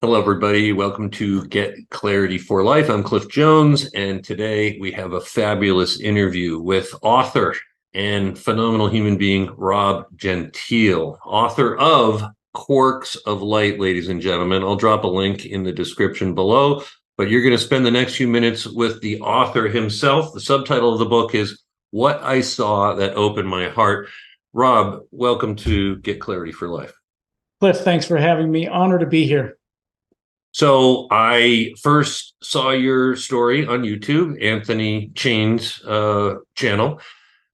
Hello, everybody. Welcome to Get Clarity for Life. I'm Cliff Jones, and today we have a fabulous interview with author and phenomenal human being, Rob Gentile, author of Quarks of Light, ladies and gentlemen. I'll drop a link in the description below, but you're going to spend the next few minutes with the author himself. The subtitle of the book is What I Saw That Opened My Heart. Rob, welcome to Get Clarity for Life. Cliff, thanks for having me. Honor to be here. So I first saw your story on YouTube, Anthony Chain's channel.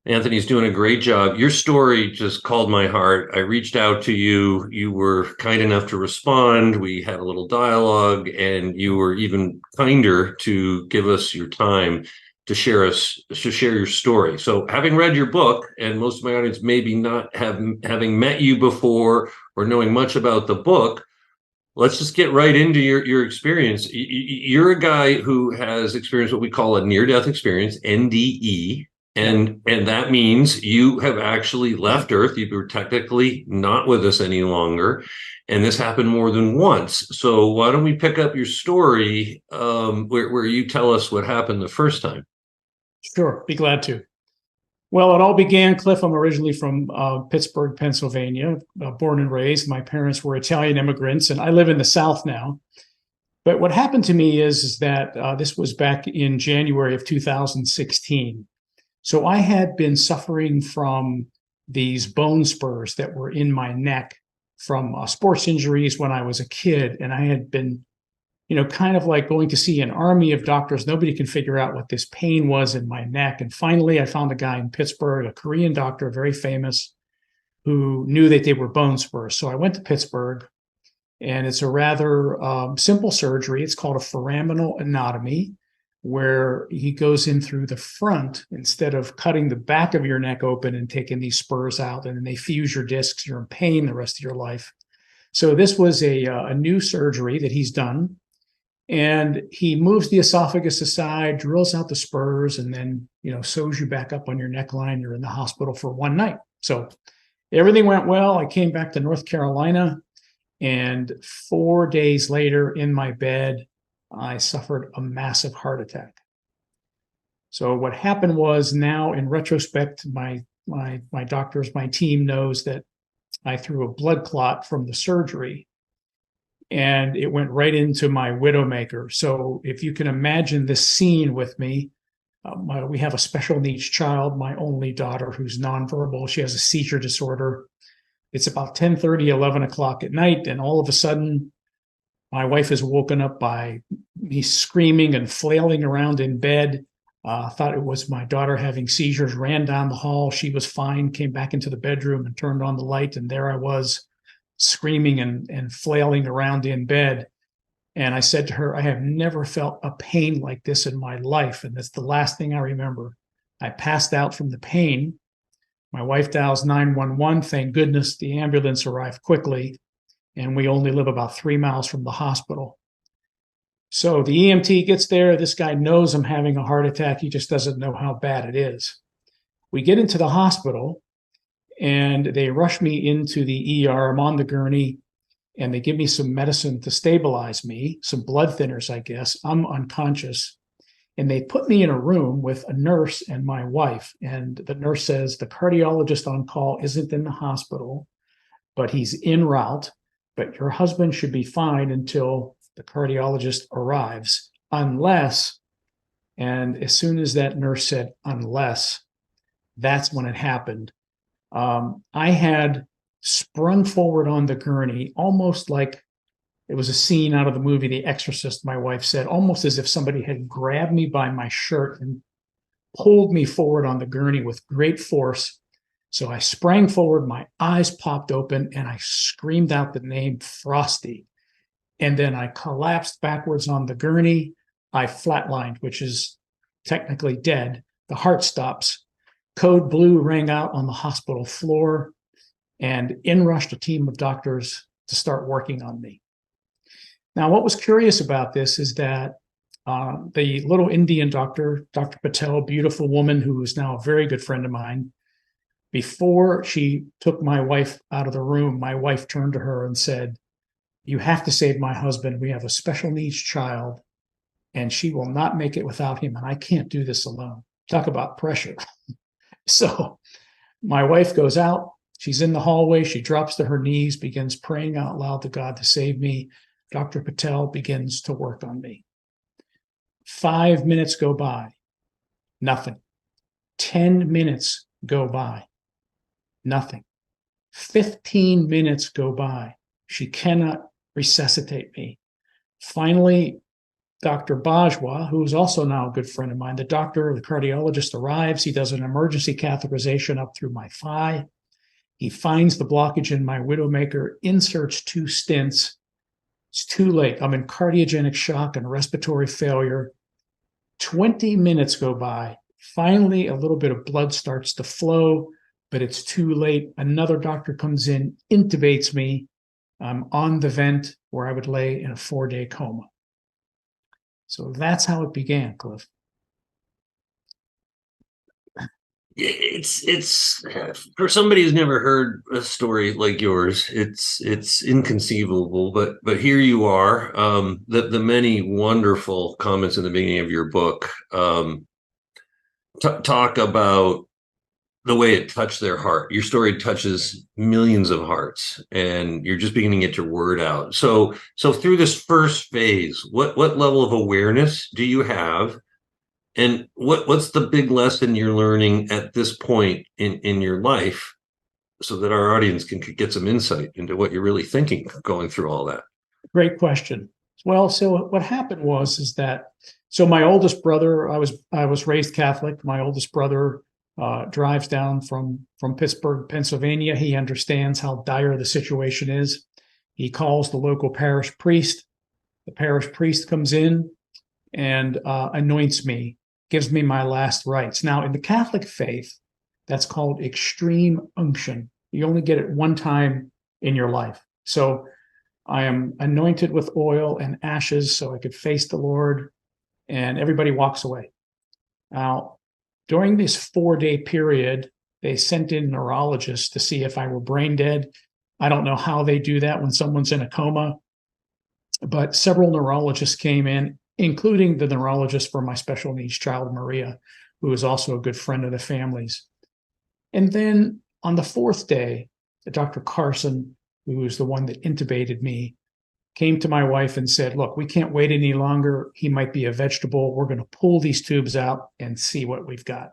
Anthony's doing a great job. Your story just called my heart. I reached out to you. You were kind enough to respond. We had a little dialogue, and you were even kinder to give us your time to share your story. So having read your book, and most of my audience maybe not having met you before or knowing much about the book, let's just get right into your experience. You're a guy who has experienced what we call a near-death experience, NDE, and that means you have actually left Earth. You were technically not with us any longer, and this happened more than once. So why don't we pick up your story where you tell us what happened the first time? Sure, be glad to. Well, it all began, Cliff. I'm originally from Pittsburgh, Pennsylvania, born and raised. My parents were Italian immigrants, and I live in the South now. But what happened to me is that this was back in January of 2016. So I had been suffering from these bone spurs that were in my neck from sports injuries when I was a kid, and I had been kind of like going to see an army of doctors. Nobody can figure out what this pain was in my neck. And finally, I found a guy in Pittsburgh, a Korean doctor, very famous, who knew that they were bone spurs. So I went to Pittsburgh, and it's a rather simple surgery. It's called a foraminal anatomy, where he goes in through the front instead of cutting the back of your neck open and taking these spurs out, and then they fuse your discs. You're in pain the rest of your life. So this was a new surgery that he's done. And he moves the esophagus aside, drills out the spurs, and then, sews you back up on your neckline. You're in the hospital for one night. So everything went well. I came back to North Carolina, and 4 days later in my bed, I suffered a massive heart attack. So what happened was, now in retrospect, my doctors, my team knows that I threw a blood clot from the surgery, and it went right into my widowmaker. So if you can imagine this scene with me, we have a special needs child, my only daughter, who's nonverbal. She has a seizure disorder. It's about 10:30, 11 o'clock at night, and all of a sudden, my wife is woken up by me screaming and flailing around in bed. Thought it was my daughter having seizures, ran down the hall. She was fine, came back into the bedroom and turned on the light, and there I was, screaming and flailing around in bed. And I said to her, I have never felt a pain like this in my life. And that's the last thing I remember. I passed out from the pain. My wife dials 911. Thank goodness the ambulance arrived quickly, and we only live about 3 miles from the hospital. So the EMT gets there. This guy knows I'm having a heart attack. He just doesn't know how bad it is. We get into the hospital, and they rush me into the ER. I'm on the gurney, and they give me some medicine to stabilize me, some blood thinners, I guess. I'm unconscious. And they put me in a room with a nurse and my wife. And the nurse says, the cardiologist on call isn't in the hospital, but he's en route. But your husband should be fine until the cardiologist arrives, unless, and as soon as that nurse said, unless, that's when it happened. I had sprung forward on the gurney, almost like it was a scene out of the movie The Exorcist, my wife said, almost as if somebody had grabbed me by my shirt and pulled me forward on the gurney with great force. So I sprang forward, my eyes popped open, and I screamed out the name Frosty. And then I collapsed backwards on the gurney. I flatlined, which is technically dead. The heart stops. Code blue rang out on the hospital floor, and in rushed a team of doctors to start working on me. Now, what was curious about this is that the little Indian doctor, Dr. Patel, beautiful woman who is now a very good friend of mine, before she took my wife out of the room, my wife turned to her and said, You have to save my husband. We have a special needs child, and she will not make it without him. And I can't do this alone. Talk about pressure. So my wife goes out. She's in the hallway. She drops to her knees, begins praying out loud to God to save me. Dr. Patel begins to work on me. 5 minutes go by, nothing. 10 minutes go by, nothing. 15 minutes go by. She cannot resuscitate me. Finally, Dr. Bajwa, who is also now a good friend of mine, the cardiologist arrives. He does an emergency catheterization up through my thigh. He finds the blockage in my widowmaker, inserts 2 stents. It's too late. I'm in cardiogenic shock and respiratory failure. 20 minutes go by. Finally, a little bit of blood starts to flow, but it's too late. Another doctor comes in, intubates me. I'm on the vent where I would lay in a 4-day coma. So that's how it began, Cliff. It's for somebody who's never heard a story like yours, it's inconceivable, but here you are. The many wonderful comments in the beginning of your book talk about the way it touched their heart. Your story touches millions of hearts, and you're just beginning to get your word out. So through this first phase, what level of awareness do you have? And what's the big lesson you're learning at this point in your life, so that our audience can get some insight into what you're really thinking going through all that? Great question. Well, so what happened is that my oldest brother, I was raised Catholic. My oldest brother drives down from Pittsburgh, Pennsylvania. He understands how dire the situation is. He calls the local parish priest. The parish priest comes in and anoints me, gives me my last rites. Now, in the Catholic faith, that's called extreme unction. You only get it one time in your life. So I am anointed with oil and ashes so I could face the Lord, and everybody walks away. Now, during this 4-day period, they sent in neurologists to see if I were brain dead. I don't know how they do that when someone's in a coma, but several neurologists came in, including the neurologist for my special needs child, Maria, who is also a good friend of the family's. And then on the 4th day, Dr. Carson, who was the one that intubated me, came to my wife and said, look, we can't wait any longer. He might be a vegetable. We're going to pull these tubes out and see what we've got.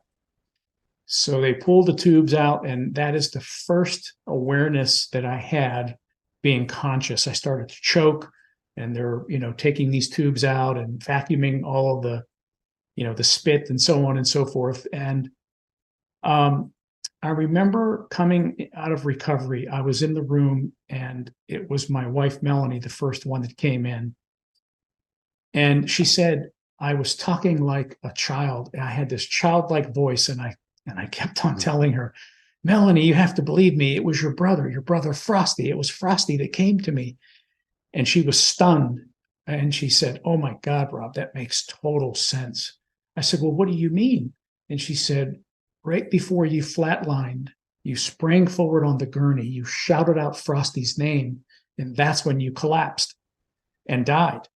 So they pulled the tubes out, and that is the first awareness that I had being conscious. I started to choke, and they're, taking these tubes out and vacuuming all of the, the spit and so on and so forth. And I remember coming out of recovery. I was in the room, and it was my wife, Melanie, the first one that came in. And she said, I was talking like a child. I had this childlike voice, and I kept on telling her, Melanie, you have to believe me. It was your brother Frosty. It was Frosty that came to me. And she was stunned. And she said, oh my God, Rob, that makes total sense. I said, well, what do you mean? And she said, right before you flatlined, you sprang forward on the gurney, you shouted out Frosty's name, and that's when you collapsed and died.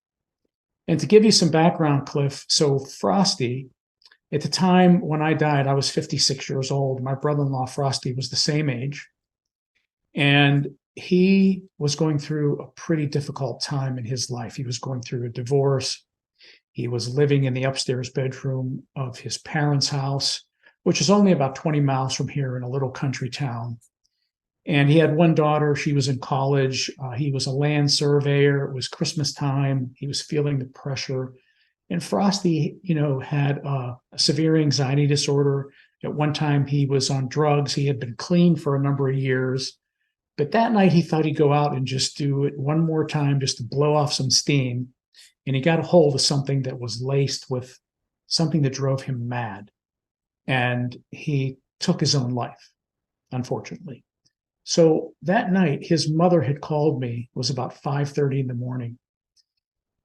And to give you some background, Cliff, so Frosty, at the time when I died, I was 56 years old. My brother-in-law, Frosty, was the same age. And he was going through a pretty difficult time in his life. He was going through a divorce. He was living in the upstairs bedroom of his parents' house, which is only about 20 miles from here in a little country town. And he had one daughter. She was in college. He was a land surveyor. It was Christmas time. He was feeling the pressure. And Frosty, had a severe anxiety disorder. At one time, he was on drugs. He had been clean for a number of years. But that night, he thought he'd go out and just do it one more time just to blow off some steam. And he got a hold of something that was laced with something that drove him mad. And he took his own life, unfortunately. So that night, his mother had called me. It was about 5:30 in the morning.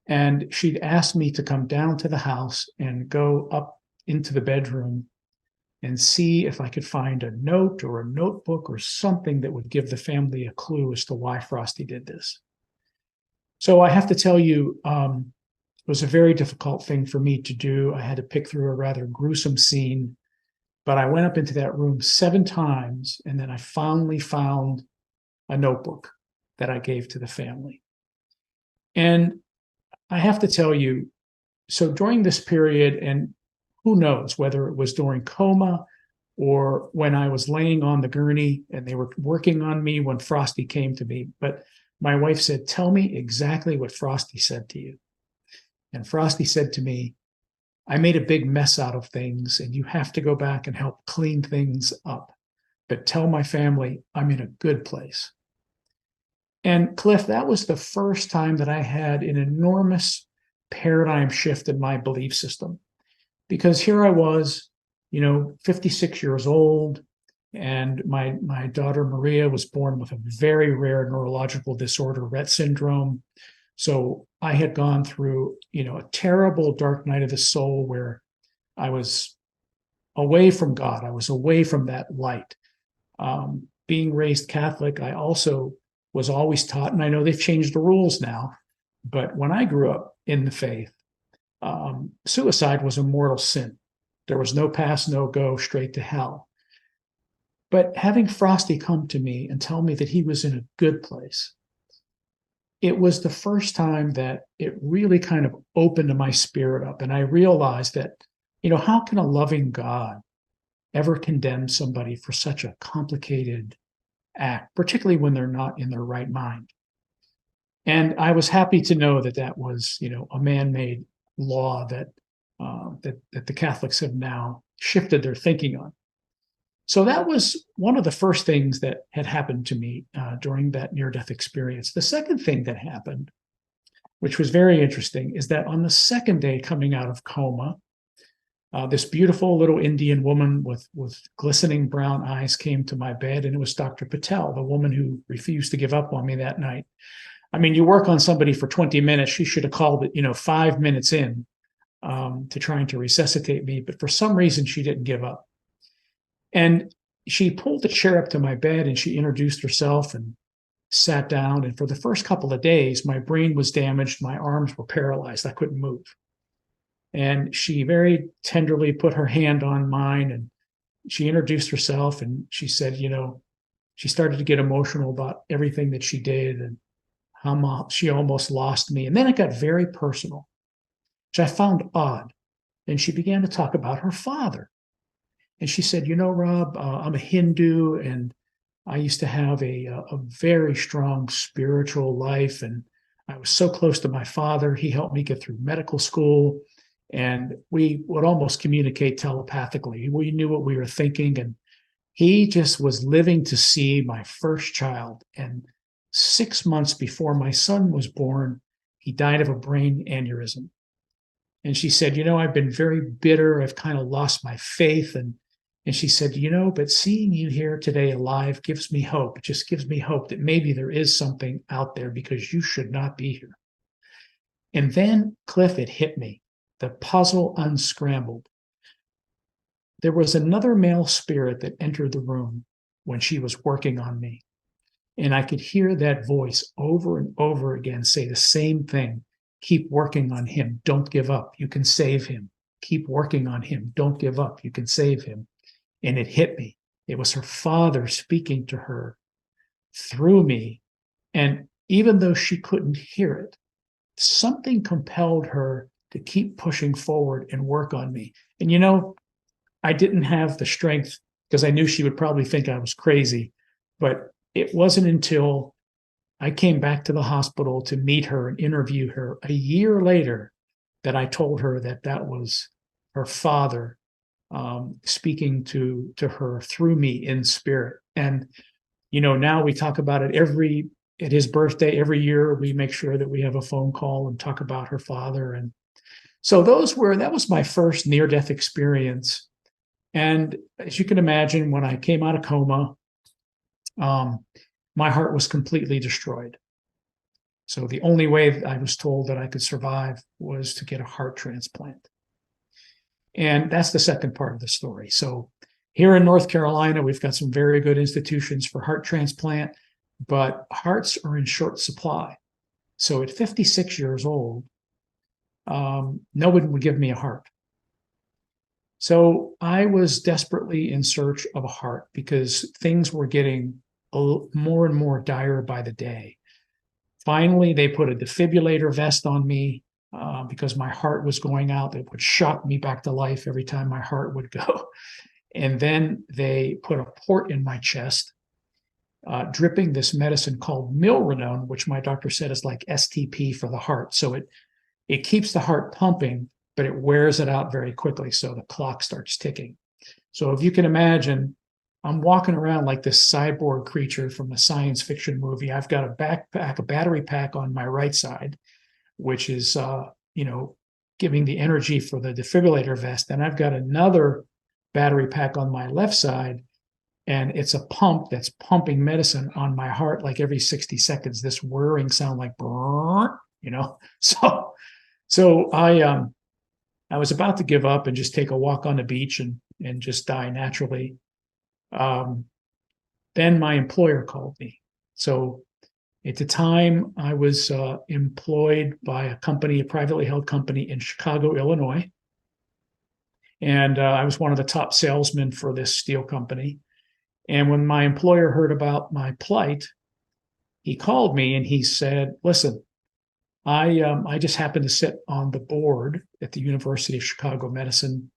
And she'd asked me to come down to the house and go up into the bedroom and see if I could find a note or a notebook or something that would give the family a clue as to why Frosty did this. So I have to tell you, it was a very difficult thing for me to do. I had to pick through a rather gruesome scene, but I went up into that room 7 times, and then I finally found a notebook that I gave to the family. And I have to tell you, so during this period, and who knows whether it was during coma or when I was laying on the gurney and they were working on me when Frosty came to me, but my wife said, "Tell me exactly what Frosty said to you." And Frosty said to me, "I made a big mess out of things, and you have to go back and help clean things up. But tell my family I'm in a good place." And Cliff, that was the first time that I had an enormous paradigm shift in my belief system. Because here I was, 56 years old, and my daughter Maria was born with a very rare neurological disorder, Rett syndrome. So I had gone through, a terrible dark night of the soul where I was away from God. I was away from that light. Being raised Catholic, I also was always taught, and I know they've changed the rules now, but when I grew up in the faith, suicide was a mortal sin. There was no pass, no go, straight to hell. But having Frosty come to me and tell me that he was in a good place, it was the first time that it really kind of opened my spirit up. And I realized that, how can a loving God ever condemn somebody for such a complicated act, particularly when they're not in their right mind? And I was happy to know that that was, a man-made law that the Catholics have now shifted their thinking on. So that was one of the first things that had happened to me during that near-death experience. The second thing that happened, which was very interesting, is that on the second day coming out of coma, this beautiful little Indian woman with glistening brown eyes came to my bed, and it was Dr. Patel, the woman who refused to give up on me that night. I mean, you work on somebody for 20 minutes. She should have called it, 5 minutes in to trying to resuscitate me. But for some reason, she didn't give up. And she pulled the chair up to my bed and she introduced herself and sat down. And for the first couple of days, my brain was damaged. My arms were paralyzed. I couldn't move. And she very tenderly put her hand on mine and she introduced herself. And she said, she started to get emotional about everything that she did and how she almost lost me. And then it got very personal, which I found odd. And she began to talk about her father. And she said, Rob, I'm a Hindu and I used to have a very strong spiritual life. And I was so close to my father. He helped me get through medical school. And we would almost communicate telepathically. We knew what we were thinking. And he just was living to see my first child. And 6 months before my son was born, he died of a brain aneurysm. And she said, I've been very bitter. I've kind of lost my faith. And she said, but seeing you here today alive gives me hope. It just gives me hope that maybe there is something out there because you should not be here. And then, Cliff, it hit me. The puzzle unscrambled. There was another male spirit that entered the room when she was working on me. And I could hear that voice over and over again say the same thing. Keep working on him. Don't give up. You can save him. Keep working on him. Don't give up. You can save him. And it hit me. It was her father speaking to her through me. And even though she couldn't hear it, something compelled her to keep pushing forward and work on me. And I didn't have the strength because I knew she would probably think I was crazy. But it wasn't until I came back to the hospital to meet her and interview her a year later that I told her that that was her father speaking to her through me in spirit. And, now we talk about it at his birthday, every year, we make sure that we have a phone call and talk about her father. And so that was my first near-death experience. And as you can imagine, when I came out of coma, my heart was completely destroyed. So the only way I was told that I could survive was to get a heart transplant. And that's the second part of the story. So here in North Carolina, we've got some very good institutions for heart transplant, but hearts are in short supply. So at 56 years old, no one would give me a heart. So I was desperately in search of a heart because things were getting more and more dire by the day. Finally, they put a defibrillator vest on me because my heart was going out. It would shock me back to life every time my heart would go. And then they put a port in my chest, dripping this medicine called milrinone, which my doctor said is like STP for the heart. So it keeps the heart pumping, but it wears it out very quickly. So the clock starts ticking. So if you can imagine, I'm walking around like this cyborg creature from a science fiction movie. I've got a backpack, a battery pack on my right side, which is, giving the energy for the defibrillator vest. And I've got another battery pack on my left side, and it's a pump that's pumping medicine on my heart like every 60 seconds. This whirring sound like, So I was about to give up and just take a walk on the beach and just die naturally. Then my employer called me. So at the time, I was employed by a company, a privately held company in Chicago, Illinois. And I was one of the top salesmen for this steel company. And when my employer heard about my plight, he called me and he said, listen, I just happened to sit on the board at the University of Chicago Medicine,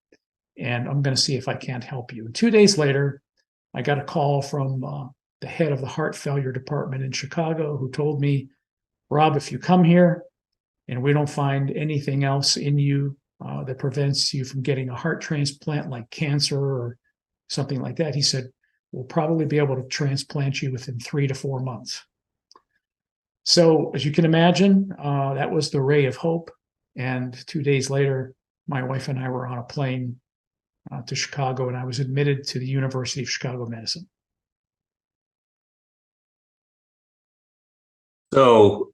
and I'm going to see if I can't help you. And 2 days later, I got a call from the head of the heart failure department in Chicago who told me, Rob, if you come here and we don't find anything else in you that prevents you from getting a heart transplant like cancer or something like that, he said, we'll probably be able to transplant you within 3 to 4 months. So as you can imagine, that was the ray of hope. And 2 days later, my wife and I were on a plane to Chicago, and I was admitted to the University of Chicago Medicine. So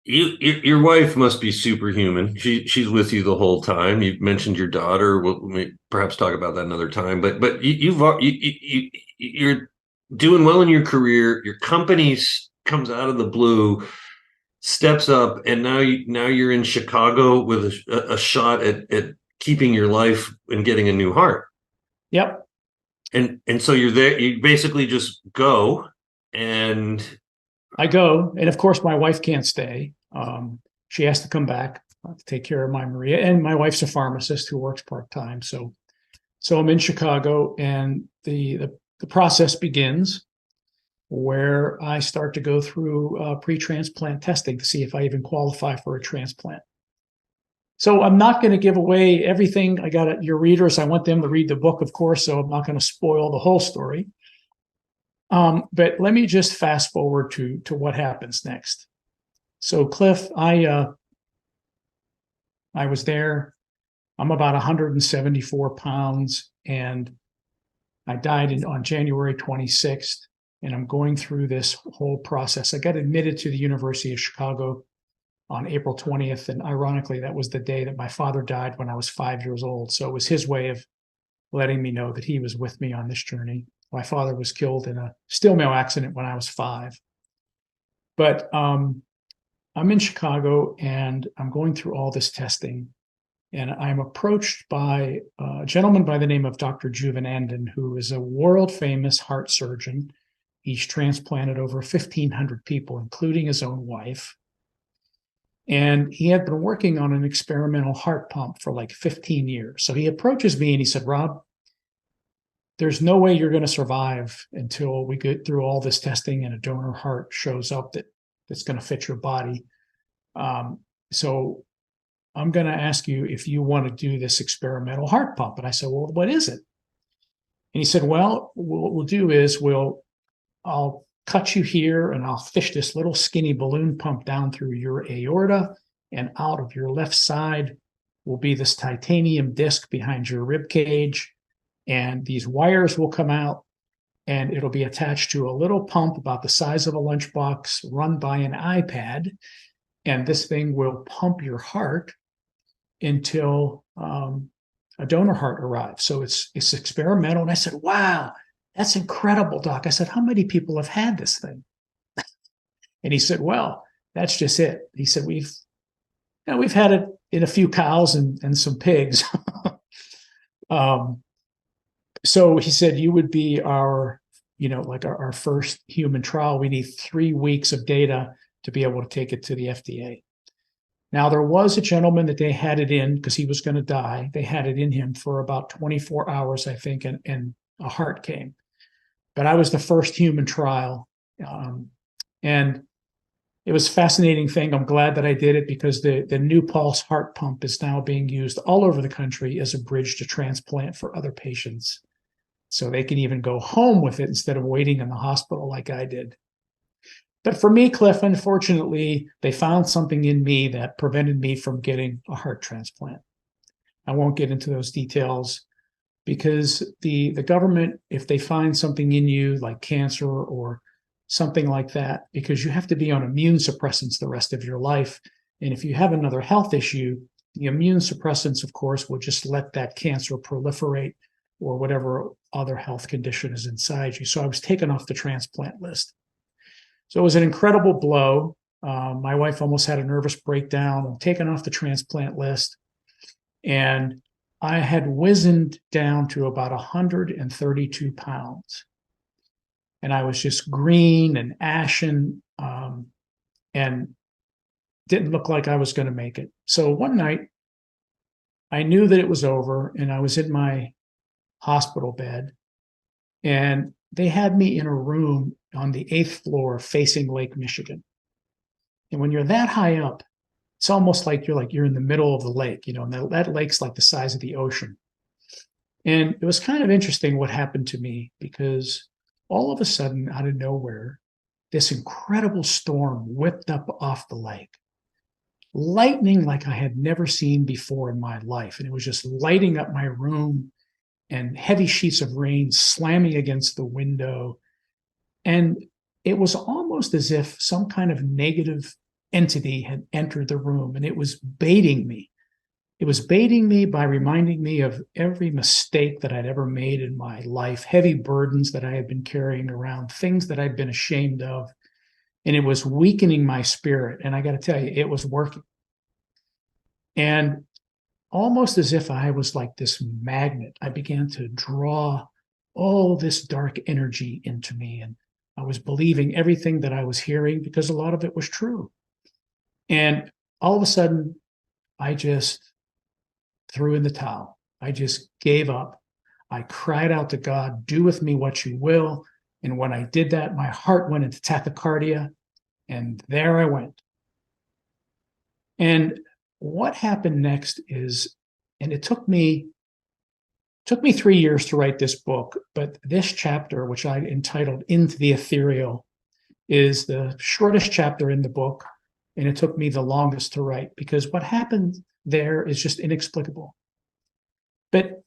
your wife must be superhuman. She's with you the whole time. You mentioned your daughter. We'll perhaps talk about that another time. But you're doing well in your career. Your company comes out of the blue, steps up, and now you're in Chicago with a shot at keeping your life and getting a new heart. Yep. And so you're there. You basically just go and I go, and of course, my wife can't stay. She has to come back to take care of my Maria, and my wife's a pharmacist who works part time. So I'm in Chicago, and the process begins where I start to go through pre-transplant testing to see if I even qualify for a transplant. So I'm not going to give away everything. I got your readers. I want them to read the book, of course. So I'm not going to spoil the whole story. But let me just fast forward to what happens next. So Cliff, I was there. I'm about 174 pounds, and I died on January 26th. And I'm going through this whole process. I got admitted to the University of Chicago on April 20th, and ironically, that was the day that my father died when I was 5 years old. So it was his way of letting me know that he was with me on this journey. My father was killed in a steel mill accident when I was 5. But I'm in Chicago, and I'm going through all this testing, and I'm approached by a gentleman by the name of Dr. Juvenandin, who is a world-famous heart surgeon. He's transplanted over 1,500 people, including his own wife. And he had been working on an experimental heart pump for like 15 years. So he approaches me and he said, Rob, there's no way you're going to survive until we get through all this testing and a donor heart shows up that's going to fit your body. So I'm going to ask you if you want to do this experimental heart pump. And I said, well, what is it? And he said, well, what we'll do is I'll cut you here and I'll fish this little skinny balloon pump down through your aorta, and out of your left side will be this titanium disc behind your rib cage. And these wires will come out, and it'll be attached to a little pump about the size of a lunchbox run by an iPad. And this thing will pump your heart until a donor heart arrives. So it's experimental. And I said, wow, that's incredible, Doc. I said, how many people have had this thing? And he said, well, That's just it. He said, we've had it in a few cows and some pigs. So he said, you would be our first human trial. We need 3 weeks of data to be able to take it to the FDA. Now, there was a gentleman that they had it in because he was going to die. They had it in him for about 24 hours, I think, and a heart came. But I was the first human trial. And it was a fascinating thing. I'm glad that I did it because the new pulse heart pump is now being used all over the country as a bridge to transplant for other patients. So they can even go home with it instead of waiting in the hospital like I did. But for me, Cliff, unfortunately, they found something in me that prevented me from getting a heart transplant. I won't get into those details because the government, if they find something in you like cancer or something like that, because you have to be on immune suppressants the rest of your life. And if you have another health issue, the immune suppressants, of course, will just let that cancer proliferate or whatever other health condition is inside you. So I was taken off the transplant list. So it was an incredible blow. My wife almost had a nervous breakdown. I'm taken off the transplant list. And I had wizened down to about 132 pounds. And I was just green and ashen and didn't look like I was going to make it. So one night, I knew that it was over, and I was in my hospital bed. And they had me in a room on the 8th floor facing Lake Michigan. And when you're that high up, it's almost like you're in the middle of the lake, and that lake's like the size of the ocean. And it was kind of interesting what happened to me because all of a sudden, out of nowhere, this incredible storm whipped up off the lake. Lightning like I had never seen before in my life. And it was just lighting up my room and heavy sheets of rain slamming against the window. And it was almost as if some kind of negative entity had entered the room and it was baiting me. It was baiting me by reminding me of every mistake that I'd ever made in my life, heavy burdens that I had been carrying around, things that I'd been ashamed of. And it was weakening my spirit. And I got to tell you, it was working. And almost as if I was like this magnet, I began to draw all this dark energy into me. And I was believing everything that I was hearing because a lot of it was true. And all of a sudden, I just threw in the towel. I just gave up. I cried out to God, do with me what you will. And when I did that, my heart went into tachycardia, and there I went. And what happened next is, and it took me 3 years to write this book, but this chapter, which I entitled Into the Ethereal, is the shortest chapter in the book. And it took me the longest to write because what happened there is just inexplicable. But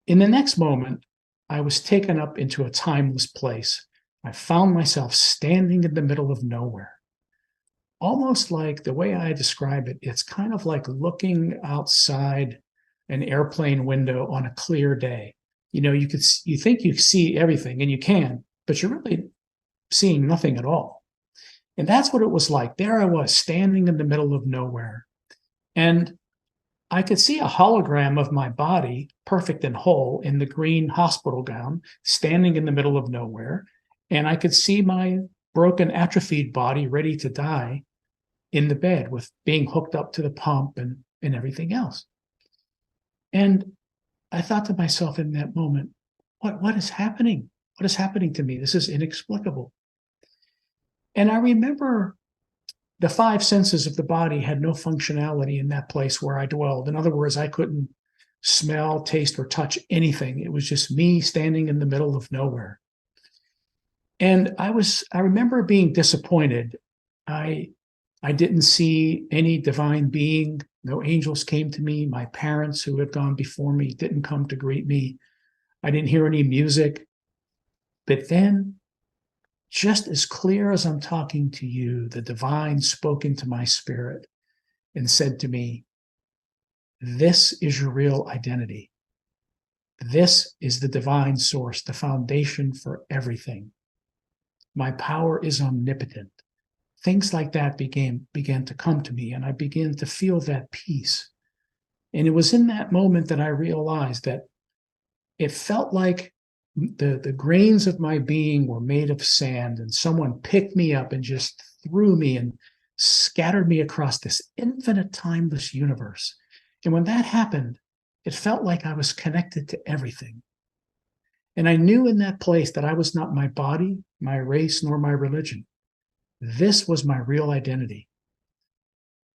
in the next moment, I was taken up into a timeless place. I found myself standing in the middle of nowhere. Almost like the way I describe it, it's kind of like looking outside an airplane window on a clear day. You think you see everything, and you can, but you're really seeing nothing at all. And that's what it was like. There I was standing in the middle of nowhere. And I could see a hologram of my body, perfect and whole, in the green hospital gown, standing in the middle of nowhere. And I could see my broken, atrophied body ready to die in the bed with being hooked up to the pump and everything else. And I thought to myself in that moment, what is happening? What is happening to me? This is inexplicable. And I remember the 5 senses of the body had no functionality in that place where I dwelled. In other words, I couldn't smell, taste, or touch anything. It was just me standing in the middle of nowhere. And I remember being disappointed. I didn't see any divine being. No angels came to me. My parents who had gone before me didn't come to greet me. I didn't hear any music. But then, just as clear as I'm talking to you, the divine spoke into my spirit and said to me, this is your real identity. This is the divine source, the foundation for everything. My power is omnipotent. things like that began to come to me, and I began to feel that peace. And it was in that moment that I realized that it felt like the grains of my being were made of sand, and someone picked me up and just threw me and scattered me across this infinite, timeless universe. And when that happened, it felt like I was connected to everything. And I knew in that place that I was not my body, my race, nor my religion. This was my real identity.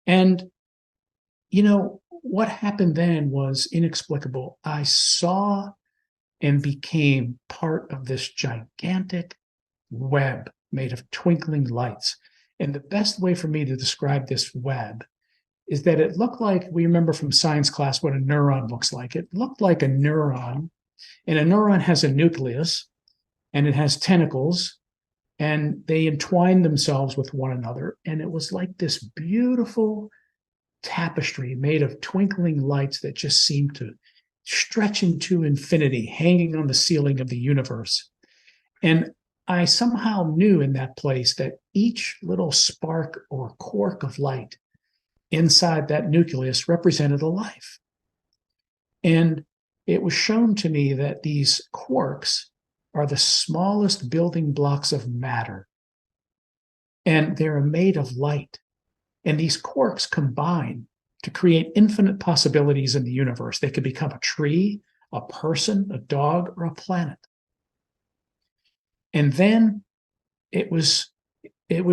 And, what happened then was inexplicable. I saw and became part of this gigantic web made of twinkling lights. And the best way for me to describe this web is that it looked like, we remember from science class what a neuron looks like. It looked like a neuron, and a neuron has a nucleus and it has tentacles, and they entwine themselves with one another. And it was like this beautiful tapestry made of twinkling lights that just seemed to stretch into infinity, hanging on the ceiling of the universe. And I somehow knew in that place that each little spark or quark of light inside that nucleus represented a life. And it was shown to me that these quarks are the smallest building blocks of matter, and they're made of light. And these quarks combine to create infinite possibilities in the universe. They could become a tree, a person, a dog, or a planet. And then it was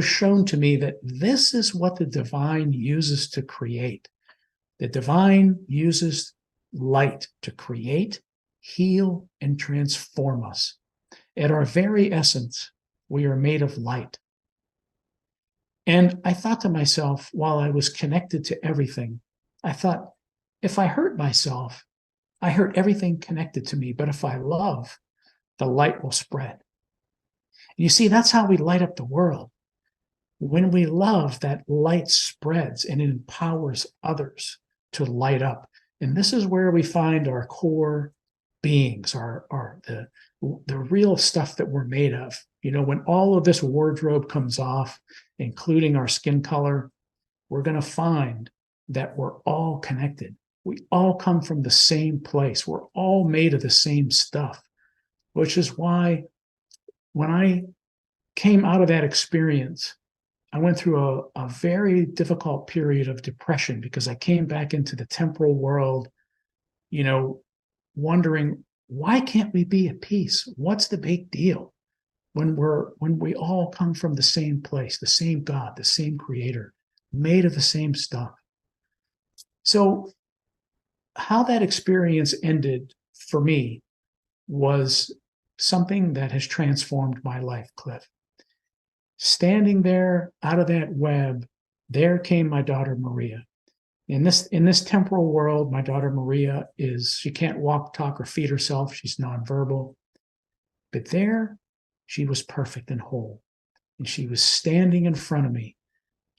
shown to me that this is what the divine uses to create. The divine uses light to create, heal, and transform us. At our very essence, we are made of light. And I thought to myself, while I was connected to everything, I thought, if I hurt myself, I hurt everything connected to me. But if I love, the light will spread. And you see, that's how we light up the world. When we love, that light spreads and it empowers others to light up. And this is where we find our core beings, the real stuff that we're made of. When all of this wardrobe comes off, including our skin color, we're going to find that we're all connected. We all come from the same place. We're all made of the same stuff, which is why when I came out of that experience, I went through a very difficult period of depression because I came back into the temporal world, wondering, why can't we be at peace? What's the big deal when we all come from the same place, the same God, the same creator, made of the same stuff? So how that experience ended for me was something that has transformed my life, Cliff. Standing there out of that web, there came my daughter Maria. In this temporal world, my daughter Maria she can't walk, talk, or feed herself. She's nonverbal. But there, she was perfect and whole. And she was standing in front of me.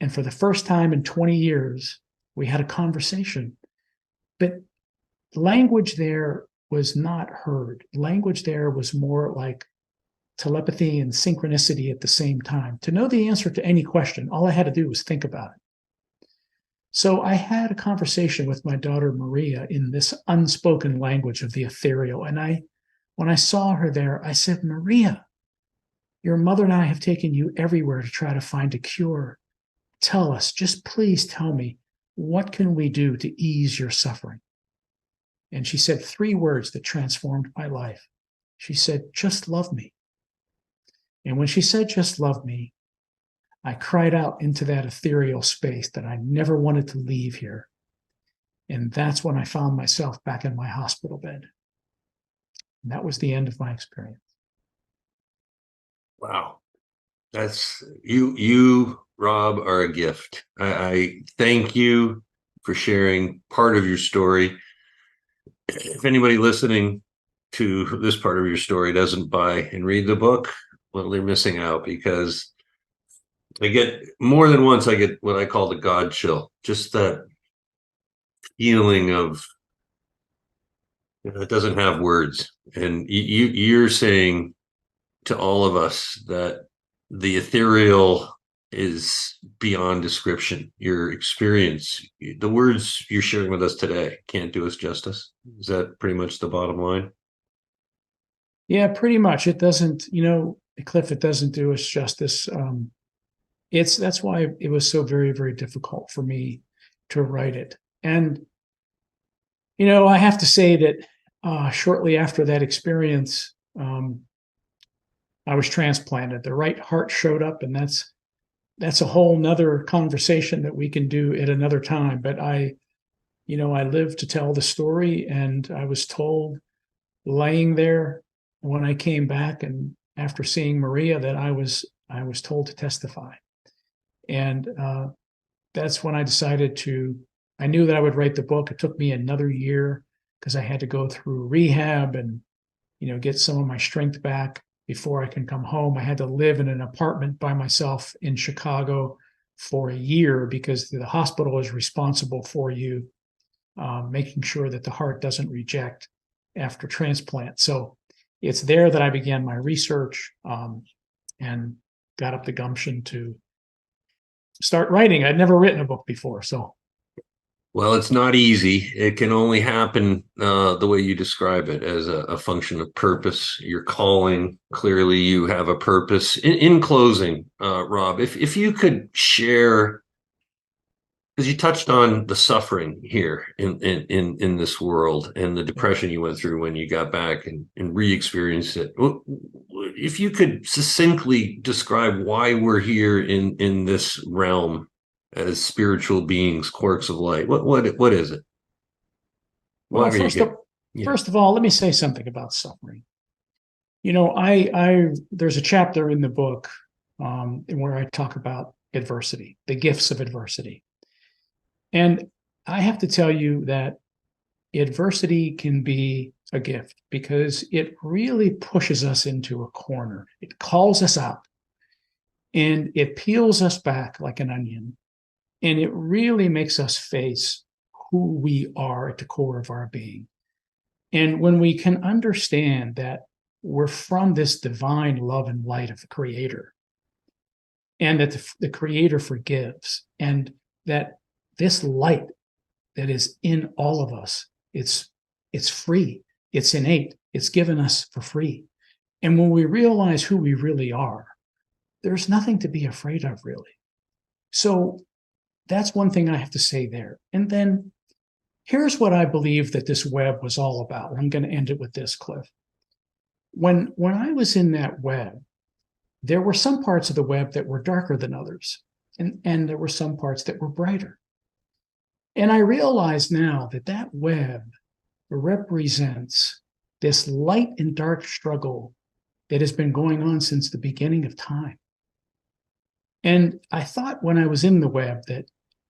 And for the first time in 20 years, we had a conversation. But language there was not heard. Language there was more like telepathy and synchronicity at the same time. To know the answer to any question, all I had to do was think about it. So I had a conversation with my daughter Maria in this unspoken language of the ethereal. And when I saw her there, I said, Maria, your mother and I have taken you everywhere to try to find a cure. Tell us, just please tell me, what can we do to ease your suffering? And she said 3 words that transformed my life. She said, just love me. And when she said, just love me, I cried out into that ethereal space that I never wanted to leave here. And that's when I found myself back in my hospital bed. And that was the end of my experience. Wow. That's you, Rob, are a gift. I thank you for sharing part of your story. If anybody listening to this part of your story doesn't buy and read the book, well, they're missing out, because I get more than once, I get what I call the God chill, just that feeling of, it doesn't have words. And you're saying to all of us that the ethereal is beyond description. Your experience, the words you're sharing with us today can't do us justice. Is that pretty much the bottom line? Yeah, pretty much. It doesn't, Cliff, it doesn't do us justice. That's why it was so very, very difficult for me to write it. And, I have to say that shortly after that experience, I was transplanted. The right heart showed up, and that's a whole nother conversation that we can do at another time. But I lived to tell the story, and I was told laying there when I came back and after seeing Maria that I was told to testify. And that's when I decided I knew that I would write the book. It took me another year because I had to go through rehab and, get some of my strength back before I can come home. I had to live in an apartment by myself in Chicago for a year because the hospital is responsible for you, making sure that the heart doesn't reject after transplant. So it's there that I began my research, and got up the gumption to start writing. I'd never written a book before. So, Well, it's not easy. It can only happen the way you describe it, as a function of purpose. Your calling, clearly you have a purpose. In closing, Rob, if you could share, because you touched on the suffering here in this world and the depression you went through when you got back and re-experienced it. If you could succinctly describe why we're here in this realm as spiritual beings, quarks of light, what is it? Why well, are you first here? of, Yeah. first of all, let me say something about suffering. I there's a chapter in the book where I talk about adversity, the gifts of adversity. And I have to tell you that adversity can be a gift because it really pushes us into a corner. It calls us out and it peels us back like an onion. And it really makes us face who we are at the core of our being. And when we can understand that we're from this divine love and light of the Creator, and that the Creator forgives, and that this light that is in all of us, it's free, it's innate, it's given us for free. And when we realize who we really are, there's nothing to be afraid of, really. So that's one thing I have to say there. And then here's what I believe that this web was all about. I'm going to end it with this, Cliff. When I was in that web, there were some parts of the web that were darker than others, and there were some parts that were brighter. And I realize now that that web represents this light and dark struggle that has been going on since the beginning of time. And I thought when I was in the web that,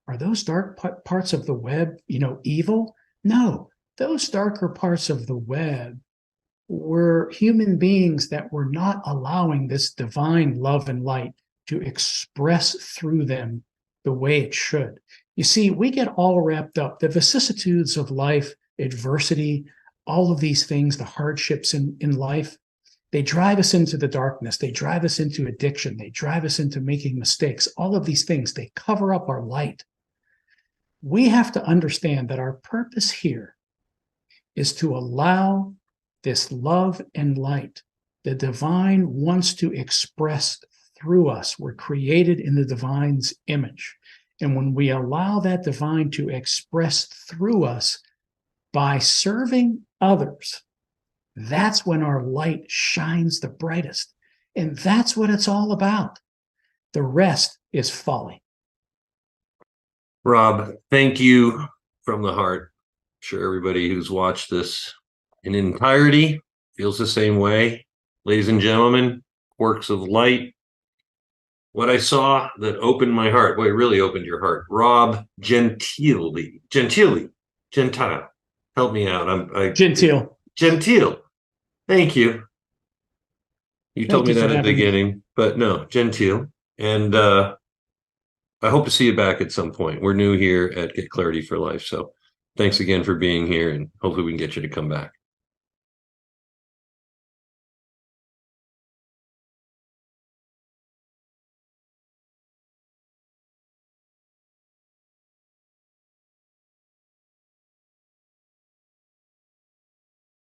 are those dark parts of the web, evil? No, those darker parts of the web were human beings that were not allowing this divine love and light to express through them the way it should. You see, we get all wrapped up, the vicissitudes of life, adversity, all of these things, the hardships in life, they drive us into the darkness. They drive us into addiction. They drive us into making mistakes. All of these things, they cover up our light. We have to understand that our purpose here is to allow this love and light. The divine wants to express through us. We're created in the divine's image. And when we allow that divine to express through us by serving others, that's when our light shines the brightest. And that's what it's all about. The rest is folly. Rob, thank you from the heart. I'm sure everybody who's watched this in entirety feels the same way. Ladies and gentlemen, works of light. What I saw that opened my heart, boy, it really opened your heart. Rob Gentile. Help me out. Gentile. Gentile. Thank you. You told Thank me you for that at the having me. beginning, but no, Gentile. And I hope to see you back at some point. We're new here at Get Clarity for Life. So thanks again for being here, and hopefully we can get you to come back.